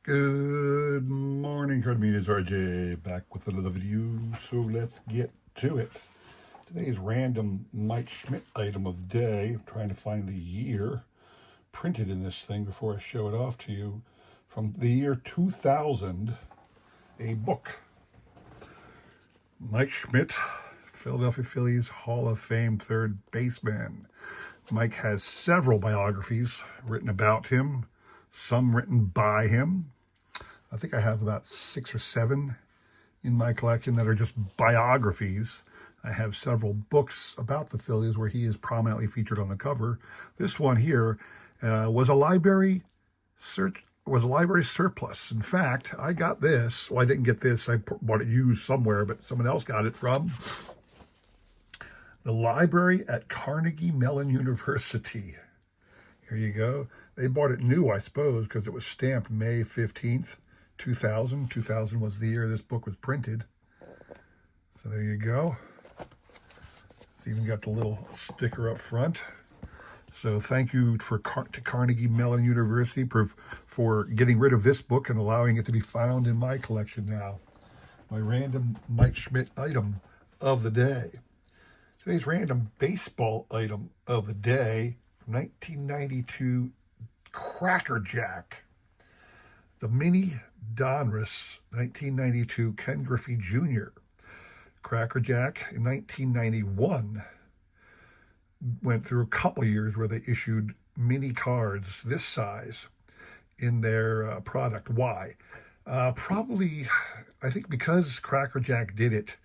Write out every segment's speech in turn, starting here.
Good morning, herd meetings. RJ back with another video, so let's get to it. Today's random Mike Schmidt item of the day. I'm trying to find the year printed in this thing before I show it off to you. From the year 2000, a book. Mike Schmidt, Philadelphia Phillies Hall of Fame third baseman. Mike has several biographies written about him, some written by him. I think I have about 6 or 7 in my collection that are just biographies. I have several books about the Phillies where he is prominently featured on the cover. This one here was a library surplus. In fact, I got this. Well, I didn't get this. I bought it used somewhere, but someone else got it from the library at Carnegie Mellon University. Here you go. They bought it new, I suppose, because it was stamped May 15th, 2000. 2000 was the year this book was printed. So there you go. It's even got the little sticker up front. So thank you to Carnegie Mellon University for getting rid of this book and allowing it to be found in my collection now. My random Mike Schmidt item of the day. Today's random baseball item of the day, from 1992, Cracker Jack. The Mini Donruss 1992 Ken Griffey Jr. Cracker Jack in 1991 went through a couple years where they issued mini cards this size in their product. Why? Probably, I think because Cracker Jack did it,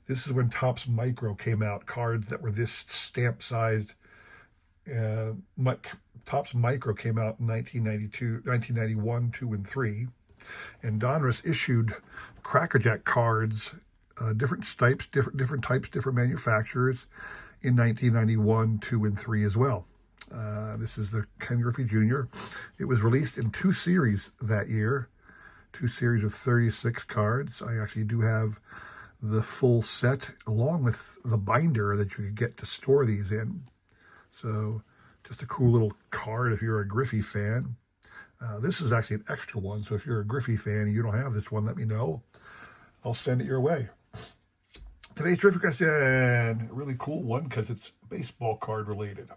this is when Topps Micro came out, cards that were this stamp-sized. Topps Micro came out in 1991, 2, and 3. And Donruss issued Cracker Jack cards, different types, different manufacturers, in 1991, 2, and 3 as well. This is the Ken Griffey Jr. It was released in 2 series that year, 2 series of 36 cards. I actually do have the full set along with the binder that you could get to store these in. So just a cool little card if you're a Griffey fan. This is actually an extra one, so if you're a Griffey fan and you don't have this one, let me know. I'll send it your way. Today's trivia question, a really cool one because it's baseball card related.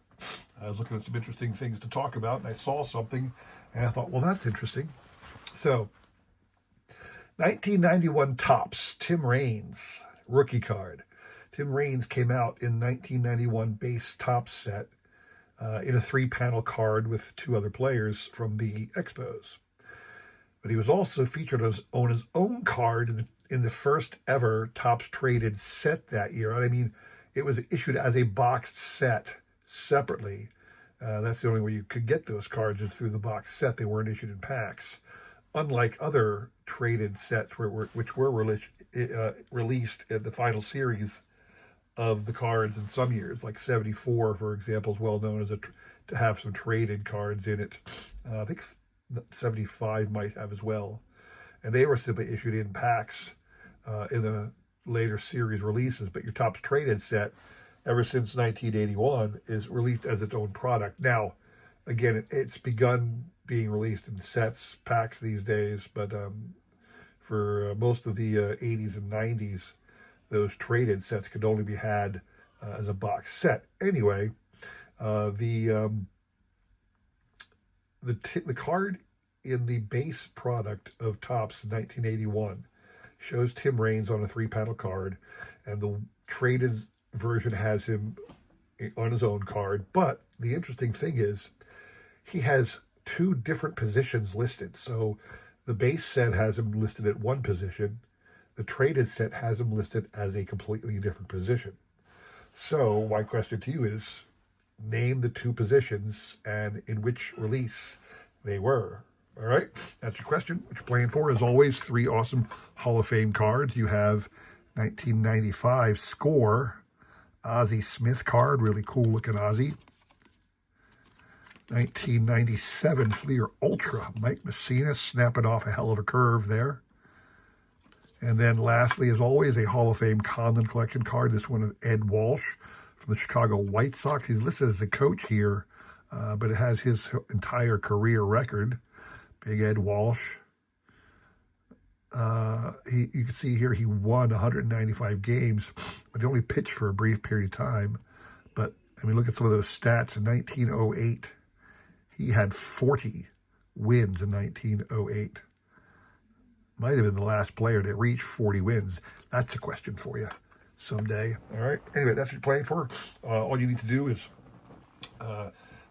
I was looking at some interesting things to talk about, and I saw something, and I thought, well, that's interesting. So, 1991 Topps, Tim Raines, rookie card. Tim Raines came out in 1991 base Topps set in a 3-panel card with 2 other players from the Expos. But he was also featured on his own card in the first ever Topps traded set that year. I mean, it was issued as a boxed set separately. That's the only way you could get those cards is through the boxed set. They weren't issued in packs. Unlike other traded sets which were released in the final series of the cards in some years, like 74, for example, is well known as to have some traded cards in it. I think 75 might have as well. And they were simply issued in packs in the later series releases. But your Topps traded set, ever since 1981, is released as its own product. Now, again, it's begun being released in sets, packs these days, but for most of the 80s and 90s, those traded sets could only be had as a box set. Anyway, the card in the base product of Topps in 1981 shows Tim Raines on a 3-panel card, and the traded version has him on his own card. But the interesting thing is he has 2 different positions listed. So the base set has him listed at one position. The traded set has him listed as a completely different position. So my question to you is, name the 2 positions and in which release they were. All right, that's your question. What you're playing for, as always, 3 awesome Hall of Fame cards. You have 1995 Score, Ozzie Smith card, really cool looking Ozzie. 1997 Fleer Ultra, Mike Messina, snapping off a hell of a curve there. And then lastly, as always, a Hall of Fame Conlon Collection card. This one of Ed Walsh from the Chicago White Sox. He's listed as a coach here, but it has his entire career record. Big Ed Walsh. You can see here he won 195 games, but he only pitched for a brief period of time. But I mean, look at some of those stats. In 1908, he had 40 wins in 1908. Might have been the last player to reach 40 wins. That's a question for you someday. All right. Anyway, that's what you're playing for. All you need to do is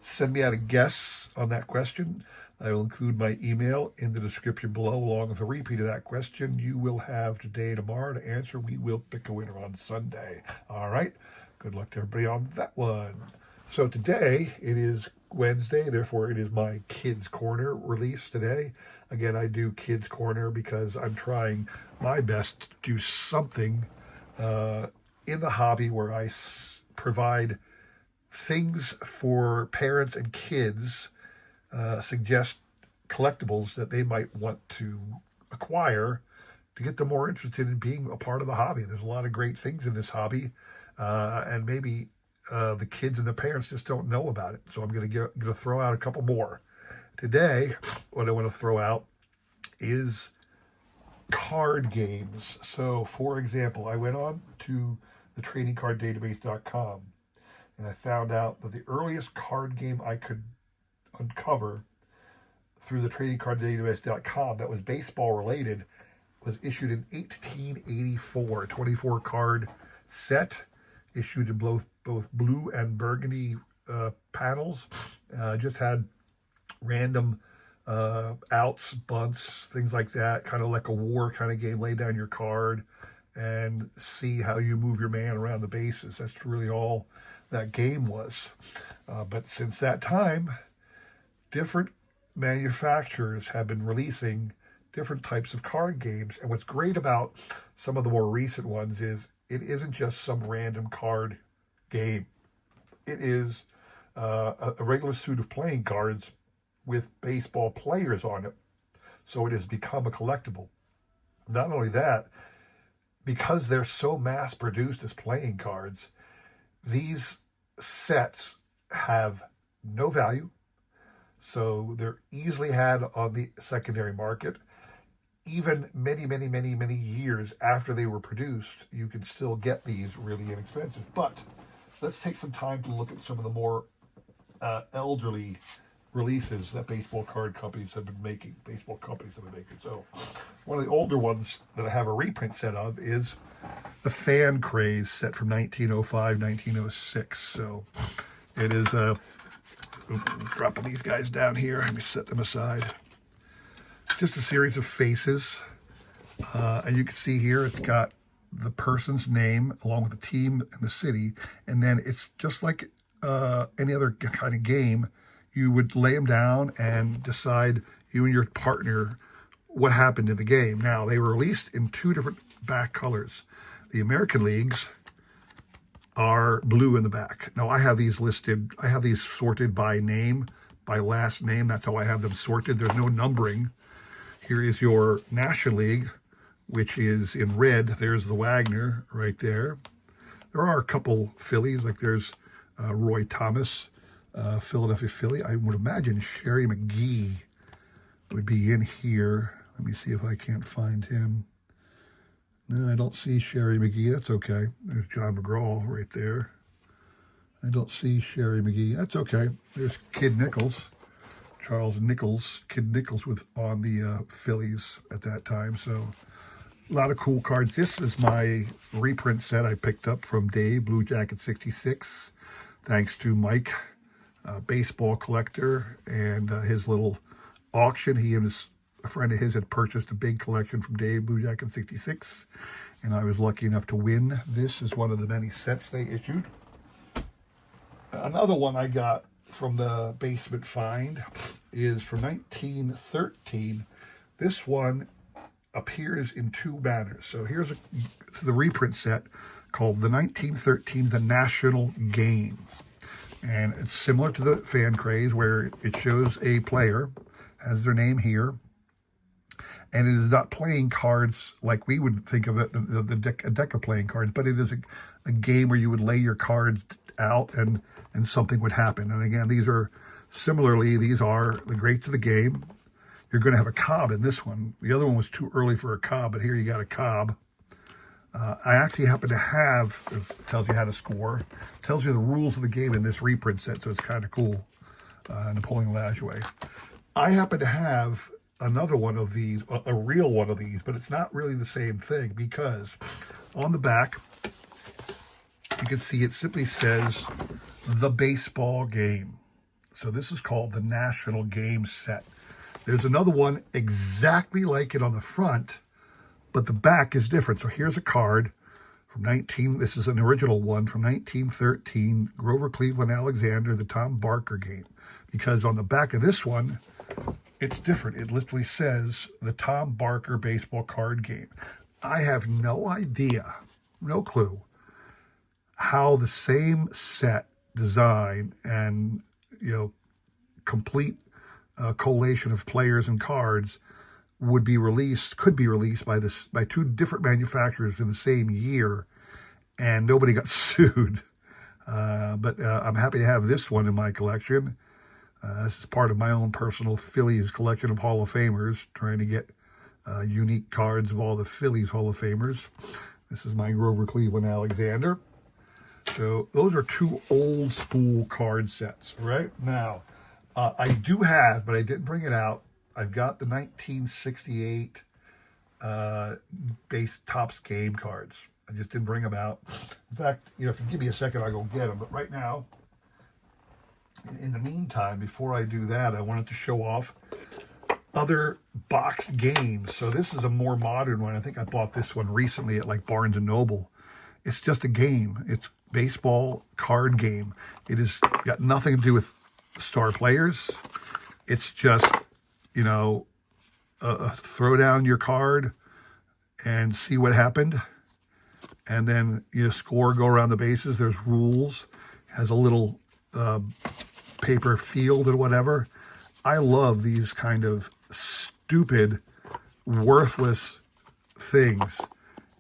send me out a guess on that question. I will include my email in the description below, along with a repeat of that question. You will have today and tomorrow to answer. We will pick a winner on Sunday. All right. Good luck to everybody on that one. So today, it is Wednesday, therefore it is my Kidz Korner release today. Again, I do Kidz Korner because I'm trying my best to do something in the hobby where I provide things for parents and kids, suggest collectibles that they might want to acquire to get them more interested in being a part of the hobby. There's a lot of great things in this hobby, and maybe the kids and the parents just don't know about it. So I'm going to throw out a couple more. Today, what I want to throw out is card games. So, for example, I went on to the tradingcarddatabase.com and I found out that the earliest card game I could uncover through the tradingcarddatabase.com that was baseball related was issued in 1884, a 24 card set issued in both blue and burgundy panels. Just had random outs, bunts, things like that, kind of like a war kind of game. Lay down your card and see how you move your man around the bases. That's really all that game was. But since that time, different manufacturers have been releasing different types of card games. And what's great about some of the more recent ones is it isn't just some random card game. It is a regular suit of playing cards with baseball players on it. So it has become a collectible. Not only that, because they're so mass produced as playing cards, these sets have no value. So they're easily had on the secondary market. Even many, many, many, many years after they were produced, you can still get these really inexpensive. But let's take some time to look at some of the more elderly releases that baseball card companies have been making. So one of the older ones that I have a reprint set of is the Fan Craze set from 1905, 1906. So it is dropping these guys down here. Let me set them aside. Just a series of faces. And you can see here it's got the person's name along with the team and the city. And then it's just like any other kind of game. You would lay them down and decide, you and your partner, what happened in the game. Now, they were released in two different back colors. The American Leagues are blue in the back. Now, I have these sorted by name, by last name. That's how I have them sorted. There's no numbering. Here is your National League, which is in red. There's the Wagner right there. There are a couple Phillies, like there's Roy Thomas, Philadelphia Philly. I would imagine Sherry McGee would be in here. Let me see if I can't find him. No, I don't see Sherry McGee. That's okay. There's John McGraw right there. I don't see Sherry McGee. That's okay. There's Kid Nichols, Charles Nichols, Kid Nichols on the Phillies at that time. So a lot of cool cards. This is my reprint set I picked up from Dave, Blue Jacket 66. Thanks to Mike, baseball collector, and his little auction. He and a friend of his had purchased a big collection from Dave, Blue Jacket 66, and I was lucky enough to win this as one of the many sets they issued. Another one I got from the basement find is from 1913. This one appears in two banners. So here's the reprint set called the 1913 The National Game. And it's similar to the Fan Craze, where it shows a player, has their name here, and it is not playing cards like we would think of it, a deck of playing cards, but it is a game where you would lay your cards out and something would happen. And again, these are the greats of the game. you're going to have a Cobb in this one. The other one was too early for a Cobb, but here you got a Cobb. I actually happen to have, it tells you how to score, tells you the rules of the game in this reprint set, so it's kind of cool. Napoleon Lajoie. I happen to have another one of these, a real one of these, but it's not really the same thing, because on the back, you can see it simply says the baseball game. So this is called the National Game Set. There's another one exactly like it on the front, but the back is different. So here's a card from this is an original one from 1913, Grover Cleveland Alexander, the Tom Barker game. Because on the back of this one, it's different. It literally says the Tom Barker baseball card game. I have no idea, no clue, how the same set, design, and, complete collation of players and cards could be released by two different manufacturers in the same year, and nobody got sued. But I'm happy to have this one in my collection. This is part of my own personal Phillies collection of Hall of Famers, trying to get unique cards of all the Phillies Hall of Famers. This is my Grover Cleveland Alexander. So those are two old school card sets, right? Now, I do have, but I didn't bring it out, I've got the 1968 base Topps game cards. I just didn't bring them out. In fact, if you give me a second, I'll go get them. But right now, in the meantime, before I do that, I wanted to show off other boxed games. So this is a more modern one. I think I bought this one recently at like Barnes & Noble. It's just a game. It's baseball card game. It has got nothing to do with star players. It's just, throw down your card and see what happened. And then you score, go around the bases. There's rules. Has a little paper field and whatever. I love these kind of stupid, worthless things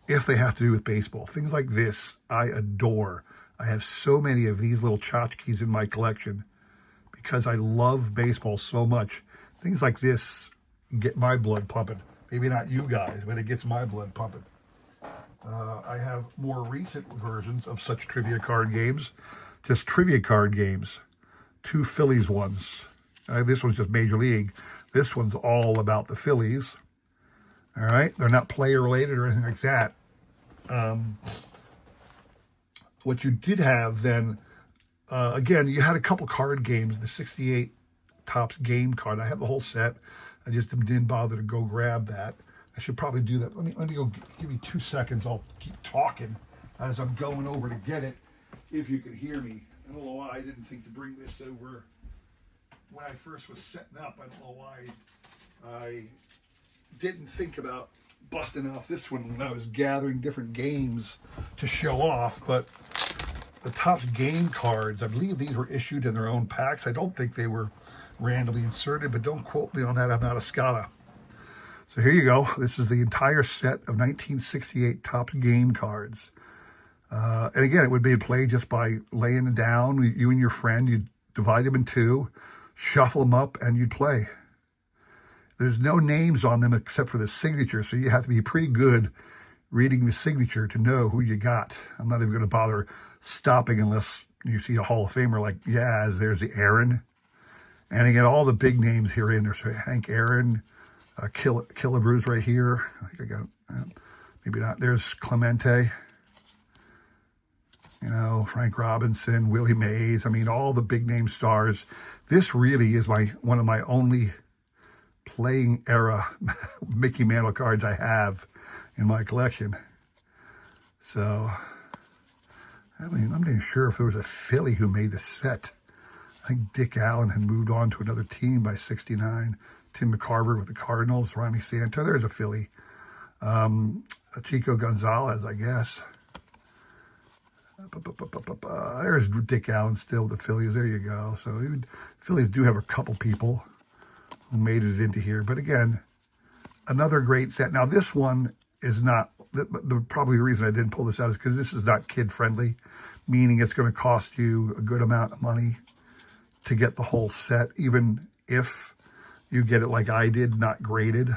if they have to do with baseball. Things like this, I adore. I have so many of these little tchotchkes in my collection because I love baseball so much. Things like this get my blood pumping. Maybe not you guys, but it gets my blood pumping. I have more recent versions of such trivia card games, just trivia card games. Two Phillies ones. This one's just Major League. This one's all about the Phillies. All right, they're not player related or anything like that. What you did have then, again, you had a couple card games. The 68 Topps game card. I have the whole set. I just didn't bother to go grab that. I should probably do that. Let me go. Give me 2 seconds. I'll keep talking as I'm going over to get it. If you can hear me. I don't know why I didn't think to bring this over when I first was setting up. I don't know why I didn't think about busting off this one when I was gathering different games to show off. But the Topps game cards, I believe these were issued in their own packs. I don't think they were randomly inserted, but don't quote me on that. I'm not a scholar. So here you go. This is the entire set of 1968 Topps game cards. And again, it would be played just by laying it down. You and your friend, you'd divide them in two, shuffle them up, and you'd play. There's no names on them except for the signature, so you have to be pretty good reading the signature to know who you got. I'm not even going to bother stopping unless you see a Hall of Famer like Yaz. There's the Aaron. And again, all the big names here in there. So Hank Aaron, Killebrews right here. I think I got, maybe not. There's Clemente. Frank Robinson, Willie Mays. I mean, all the big name stars. This really is one of my only playing era Mickey Mantle cards I have in my collection. So, I'm not even sure if there was a Philly who made the set. I think Dick Allen had moved on to another team by 69. Tim McCarver with the Cardinals, Ronnie Santo. There's a Philly. Chico Gonzalez, I guess. There's Dick Allen still with the Phillies. There you go. So Phillies do have a couple people who made it into here. But again, another great set. Now this one is not, probably the reason I didn't pull this out is because this is not kid friendly, meaning it's going to cost you a good amount of money to get the whole set, even if you get it like I did, not graded.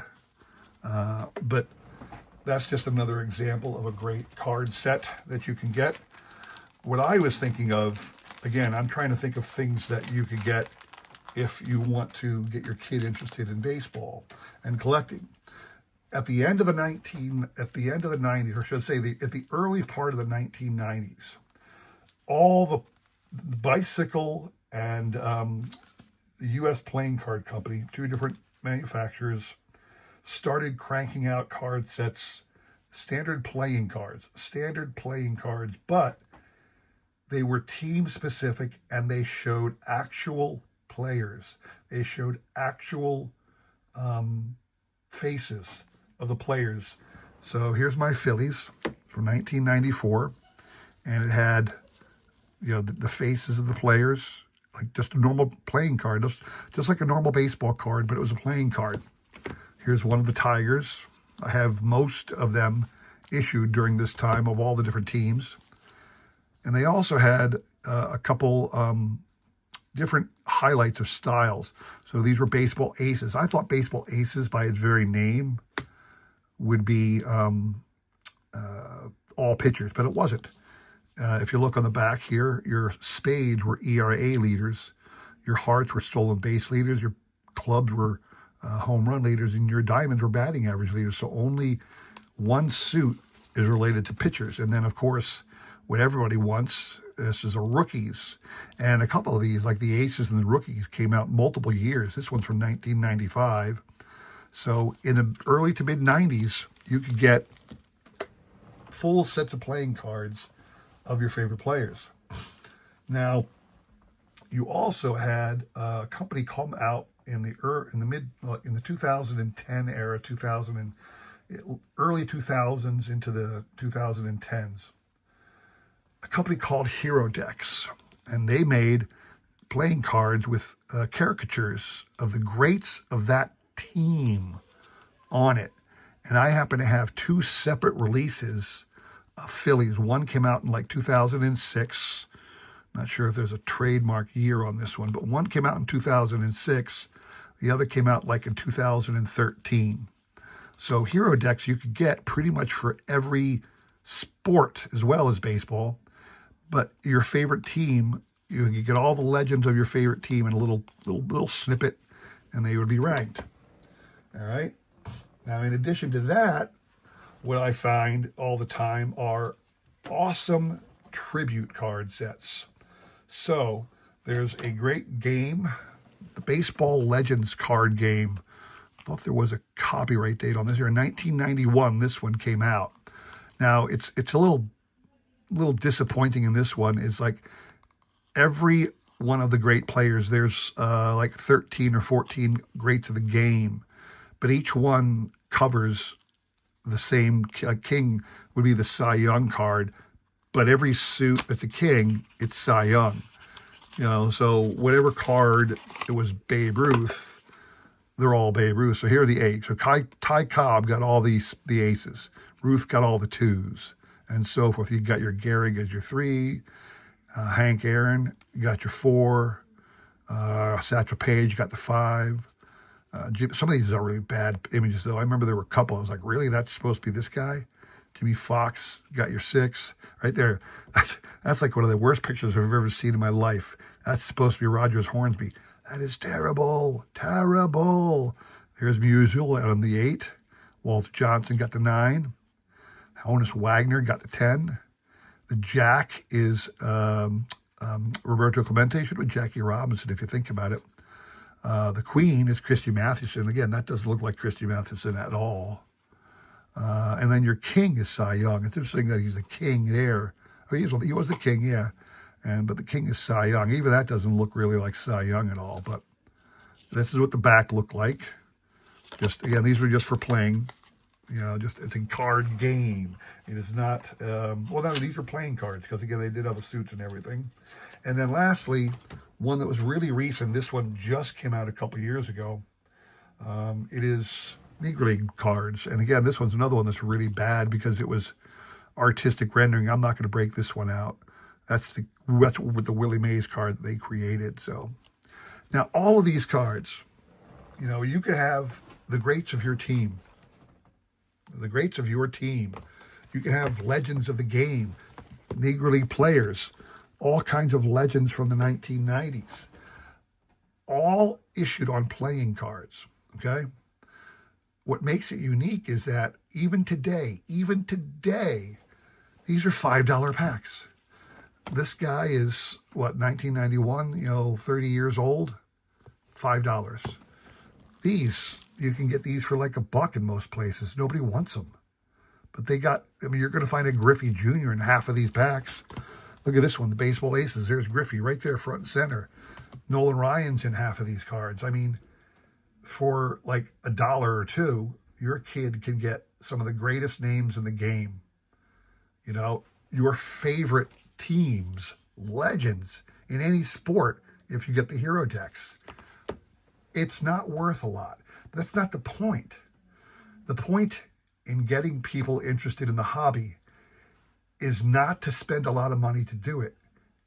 But that's just another example of a great card set that you can get. What I was thinking of, again, I'm trying to think of things that you could get if you want to get your kid interested in baseball and collecting. At the end of the 90s, or should I say at the early part of the 1990s, all the Bicycle and the U.S. Playing Card Company, two different manufacturers, started cranking out card sets, standard playing cards, but they were team specific and they showed actual players. They showed actual faces of the players. So here's my Phillies from 1994, and it had, the faces of the players, like just a normal playing card, just like a normal baseball card, but it was a playing card. Here's one of the Tigers. I have most of them issued during this time of all the different teams. And they also had a couple different highlights of styles. So these were baseball aces. I thought baseball aces, by its very name, would be all pitchers, but it wasn't. If you look on the back here, your spades were ERA leaders, your hearts were stolen base leaders, your clubs were home run leaders, and your diamonds were batting average leaders. So only one suit is related to pitchers. And then, of course, what everybody wants, this is a rookies. And a couple of these, like the aces and the rookies, came out multiple years. This one's from 1995. So in the early to mid 90s, you could get full sets of playing cards of your favorite players. Now, you also had a company come out in the 2010 era, early 2000s into the 2010s. A company called Hero Decks, and they made playing cards with caricatures of the greats of that team on it. And I happen to have two separate releases of Phillies. One came out in like 2006. Not sure if there's a trademark year on this one, but one came out in 2006. The other came out like in 2013. So Hero Decks you could get pretty much for every sport as well as baseball. But your favorite team, you could get all the legends of your favorite team in a little snippet, and they would be ranked. All right. Now, in addition to that, what I find all the time are awesome tribute card sets. So there's a great game, the Baseball Legends card game. I thought there was a copyright date on this here. In 1991, this one came out. Now, it's a little disappointing in this one. Is like every one of the great players, there's like 13 or 14 greats of the game, but each one covers the same. King would be the Cy Young card, but every suit that's a king, it's Cy Young. So whatever card it was Babe Ruth, they're all Babe Ruth. So here are the eight. So Ty Cobb got all the aces. Ruth got all the twos, and so forth. You got your Gehrig as your 3. Hank Aaron, you got your 4. Satchel Paige got the 5. Some of these are really bad images, though. I remember there were a couple. I was like, really? That's supposed to be this guy? Jimmy Fox got your 6. Right there. That's like one of the worst pictures I've ever seen in my life. That's supposed to be Rogers Hornsby. That is terrible. Terrible. There's Musial on the 8. Walter Johnson got the 9. Honus Wagner got the 10. The Jack is Roberto Clemente. Should be Jackie Robinson, if you think about it. The Queen is Christy Mathewson. Again, that doesn't look like Christy Mathewson at all. And then your King is Cy Young. It's interesting that he's the king there. Oh, he was the king, yeah. But the king is Cy Young. Even that doesn't look really like Cy Young at all. But this is what the back looked like. Again, these were just for playing. It's a card game. It is not, no, these are playing cards because, again, they did have the suits and everything. And then lastly, one that was really recent, this one just came out a couple years ago. It is Negro League cards. And again, this one's another one that's really bad because it was artistic rendering. I'm not going to break this one out. That's with the Willie Mays card that they created. So now all of these cards You know, you could have the greats of your team, the greats of your team. You can have legends of the game, Negro League players, all kinds of legends from the 1990s, all issued on playing cards, okay? What makes it unique is that even today, these are $5 packs. This guy is, what, 1991, 30 years old, $5. These, you can get these for like $1 in most places. Nobody wants them. But you're going to find a Griffey Jr. in half of these packs. Look at this one, the Baseball Aces. There's Griffey right there, front and center. Nolan Ryan's in half of these cards. I mean, for like $1 or $2, your kid can get some of the greatest names in the game. You know, your favorite teams, legends in any sport, if you get the hero decks. It's not worth a lot. But that's not the point. The point in getting people interested in the hobby is not to spend a lot of money to do it.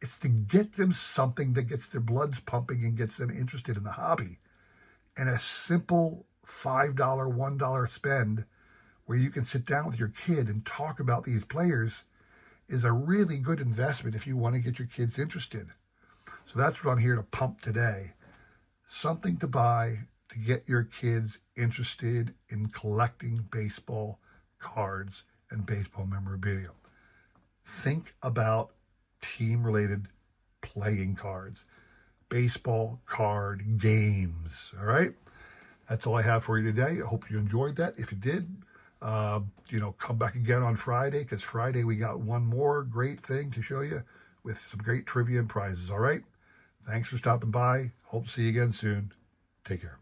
It's to get them something that gets their bloods pumping and gets them interested in the hobby. And a simple $5, $1 spend where you can sit down with your kid and talk about these players is a really good investment if you want to get your kids interested. So that's what I'm here to pump today. Something to buy to get your kids interested in collecting baseball cards and baseball memorabilia. Think about team-related playing cards, baseball card games, all right? That's all I have for you today. I hope you enjoyed that. If you did, come back again on Friday, because Friday we got one more great thing to show you with some great trivia and prizes, all right? Thanks for stopping by. Hope to see you again soon. Take care.